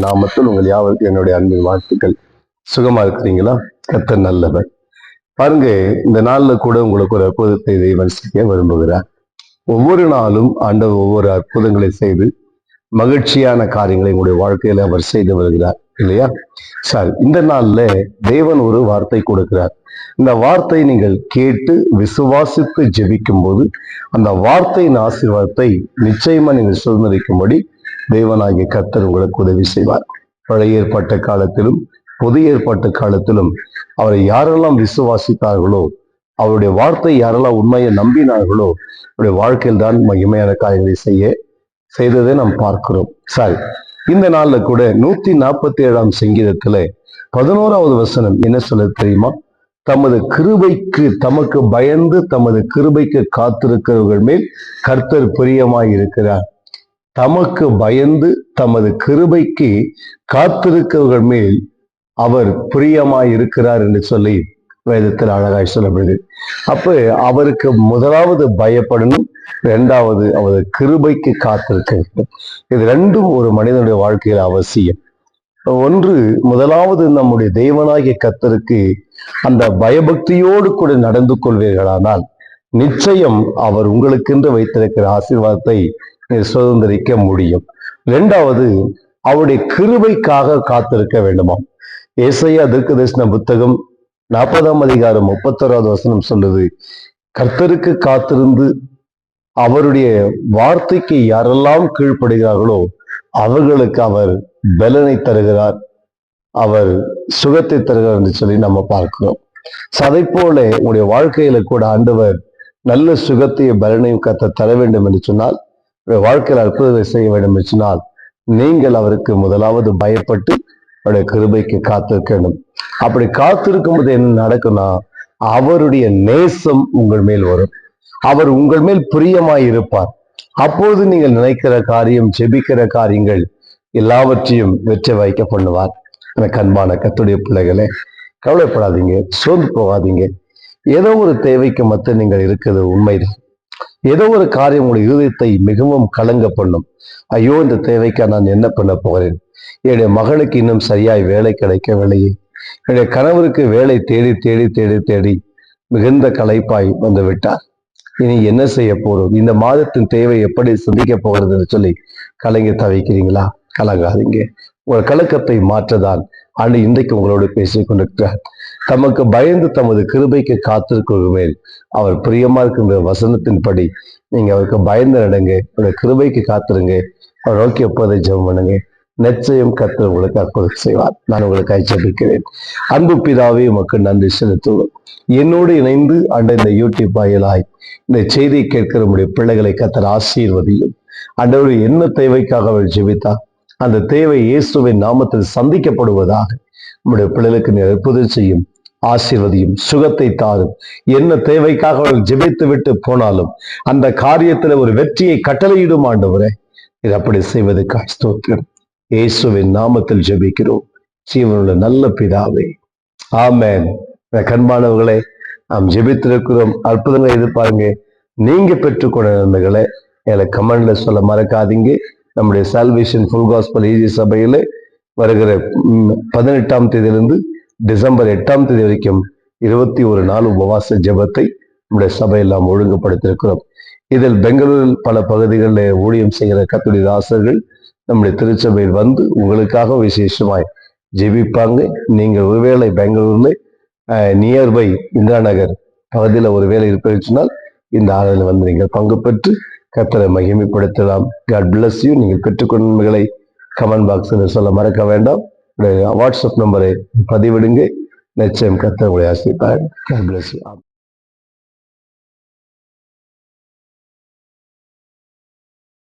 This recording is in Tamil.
நாமத்தில் உங்கள் யாவருக்கும் என்னுடைய அன்பின் வாழ்த்துக்கள். சுகமா இருக்கிறீங்களா? கர்த்தர் நல்லவர். பாருங்க, இந்த நாள்ல கூட உங்களுக்கு ஒரு அற்புதத்தை தெய்வம் செய்ய விரும்புகிறார். ஒவ்வொரு நாளும் ஆண்டவர் ஒவ்வொரு அற்புதங்களை செய்து மகிழ்ச்சியான காரியங்களை உங்களுடைய வாழ்க்கையில அவர் செய்து வருகிறார் இல்லையா? சரி, இந்த நாள்ல தேவன் ஒரு வார்த்தை கொடுக்கிறார். இந்த வார்த்தை நீங்கள் கேட்டு விசுவாசித்து ஜெபிக்கும் போது அந்த வார்த்தையின் ஆசீர்வாதத்தை நிச்சயமா நீங்கள் சுதந்திரிக்கும்படி தேவனாகிய கர்த்தர் உங்களுக்கு உதவி செய்வார். பழைய ஏற்பாட்டு காலத்திலும் புதிய ஏற்பாட்டு காலத்திலும் அவரை யாரெல்லாம் விசுவாசித்தார்களோ, அவருடைய வார்த்தை யாரெல்லாம் உண்மையை நம்பினார்களோ, அவருடைய வாழ்க்கையில் தான் மகிமையான காரியங்களை செய்ததை நாம் பார்க்கிறோம். சரி, இந்த நாள்ல கூட 147ஆம் சங்கீதத்துல 11வது வசனம் என்ன சொல்ல தெரியுமா? தமது கிருபைக்கு தமக்கு பயந்து தமது கிருபைக்கு காத்திருக்கிறவர்கள் மேல் கர்த்தர் பிரியமாய் இருக்கிறார். தமக்கு பயந்து தமது கிருபைக்கு காத்திருக்கிறவர்கள் மேல் அவர் பிரியமாய் இருக்கிறார் என்று சொல்லி வேதத்தில் அழகாய் சொல்லப்படுது. அப்ப அவருக்கு முதலாவது பயப்படணும், இரண்டாவது அவரது கிருபைக்கு காத்திருக்க வேண்டும். இது ரெண்டும் ஒரு மனிதனுடைய வாழ்க்கையில் அவசியம். ஒன்று, முதலாவது நம்முடைய தேவனாகிய கர்த்தருக்கு அந்த பயபக்தியோடு கூட நடந்து கொள்வீர்களானால் நிச்சயம் அவர் உங்களுக்கென்று வைத்திருக்கிற ஆசீர்வாதத்தை சுதந்திரிக்க முடியும். இரண்டாவது, அவருடைய கிருபைக்காக காத்திருக்க வேண்டுமாம். ஏசாயா தீர்க்கதரிசன புத்தகம் 40ஆம் அதிகாரம் 31வது வசனம் சொல்லுது, கர்த்தருக்கு காத்திருந்து அவருடைய வார்த்தைக்கு யாரெல்லாம் கீழ்ப்படுகிறார்களோ அவர்களுக்கு அவர் பலனை தருகிறார், அவர் சுகத்தை தருகிறார் என்று சொல்லி நம்ம பார்க்கிறோம். அதை போல உங்களுடைய வாழ்க்கையில கூட ஆண்டவர் நல்ல சுகத்தையும் பலனையும் கத்த தர வேண்டும் என்று சொன்னால், வாழ்க்கையில் அற்புதத்தை செய்ய வேண்டும் என்று சொன்னால், நீங்கள் அவருக்கு முதலாவது பயப்பட்டு அவருடைய கிருபைக்கு காத்திருக்க வேண்டும். அப்படி காத்திருக்கும் போது என்ன நடக்கும்னா, அவருடைய நேசம் உங்கள் மேல் வரும். அவர் உங்கள் மேல் பிரியமாய் இருப்பார். அப்போது நீங்கள் நினைக்கிற காரியம், ஜெபிக்கிற காரியங்கள் எல்லாவற்றையும் வெற்றி வைக்க பண்ணுவார். எனக்கு அன்பான கர்த்தருடைய பிள்ளைகளே, கவலைப்படாதீங்க, சோர்ந்து போகாதீங்க. ஏதோ ஒரு தேவைக்கு மத்த நீங்கள் இருக்கிறது உண்மைதான். ஏதோ ஒரு காரியம் உங்களுடைய இருதயத்தை மிகவும் கலங்க பண்ணும். ஐயோ, இந்த தேவைக்கா நான் என்ன பண்ண போகிறேன்? என்னுடைய மகளுக்கு இன்னும் சரியாய் வேலை கிடைக்கவில்லையே, என்னுடைய கணவருக்கு வேலை தேடி தேடி தேடி தேடி மிகுந்த களைப்பாய் வந்து விட்டார், இனி என்ன செய்ய போறோம்? இந்த மாதத்தின் தேவை எப்படி சந்திக்க போகிறதுன்னு சொல்லி கலங்கி தவிக்கிறீங்களா? கலங்காதீங்க. உங்கள் கலக்கத்தை மாற்றதான் ஆண்டு இன்றைக்கு உங்களோடு பேசிக் கொண்டிருக்கிறார். தமக்கு பயந்து தமது கிருபைக்கு காத்திருக்கிற மேல் அவர் பிரியமா இருக்கின்ற வசனத்தின்படி நீங்க அவருக்கு பயந்து நடங்க, அவருடைய கிருபைக்கு காத்திருங்க, அவர் நோக்கி எப்போதை ஜெபம் பண்ணுங்க. நிச்சயம் கர்த்தர் உங்களுக்கு அற்புதம் செய்வார். நான் உங்களுக்கு ஜெபிக்கிறேன். அன்பு பிதாவே, உமக்கு நன்றி செலுத்துவோம். என்னோடு இணைந்து இந்த யூடியூப் வாயிலாய் இந்த செய்தியை கேட்கிற நம்முடைய பிள்ளைகளை கர்த்தர் ஆசீர்வதியும். ஆண்டவர் என்ன தேவைக்காக அவர் ஜெபித்தா அந்த தேவை இயேசுவின் நாமத்தில் சந்திக்கப்படுவதாக நம்முடைய பிள்ளைகளுக்கு நீர் அற்புதம் செய்யும், ஆசீர்வதியும், சுகத்தை தாரும். என்ன தேவைக்காக அவர்கள் ஜெபித்து விட்டு போனாலும் அந்த காரியத்துல ஒரு வெற்றியை கட்டளையிடும் ஆண்டவரே, இது அப்படி செய்வதற்காக ஸ்தோத்திரம். இயேசுவின் நாமத்தில் ஜெபிக்கிறோம் ஜீவனுள்ள நல்ல பிதாவே, ஆமென். கண்பானவர்களே, நாம் ஜெபித்திருக்கிறோம். அற்புதங்களை எதிர்பாருங்க. நீங்க பெற்றுக்கொண்ட நன்மைகளை எனக்கு கமெண்ட்ல சொல்ல மறக்காதீங்க. நம்முடைய சால்வேஷன் ஃபுல் காஸ்பல் ஈஜி சபையில வருகிற 18ஆம் தேதியிலிருந்து டிசம்பர் 8ஆம் தேதி வரைக்கும் 21 நாள் உபவாச ஜெபத்தை நம்முடைய சபையில் நாம் ஒழுங்குபடுத்தியிருக்கிறோம். இதில் பெங்களூரில் பல பகுதிகளில் ஊழியம் செய்கிற கர்த்தருடைய தாசர்கள் நம்முடைய திருச்சபையில் வந்து உங்களுக்காக விசேஷமாய் ஜெபிப்பாங்க. நீங்கள் ஒருவேளை பெங்களூர்ல நியர்பை இந்திரா நகர் பகுதியில் ஒருவேளை இருப்பது சொன்னால் இந்த ஆளுநர் வந்து நீங்கள் பங்கு பெற்று கர்த்தரை மகிமைப்படுத்தலாம். God bless you. நீங்கள் பெற்றுக்கொண்டவைகளை கமெண்ட் பாக்ஸில் சொல்ல மறக்க வேண்டாம். வாட்ஸ்அப் நம்பரை பதிவிடுங்க. நிச்சயம் கர்த்தர் உங்களை ஆசீர்வதிப்பார். God bless you.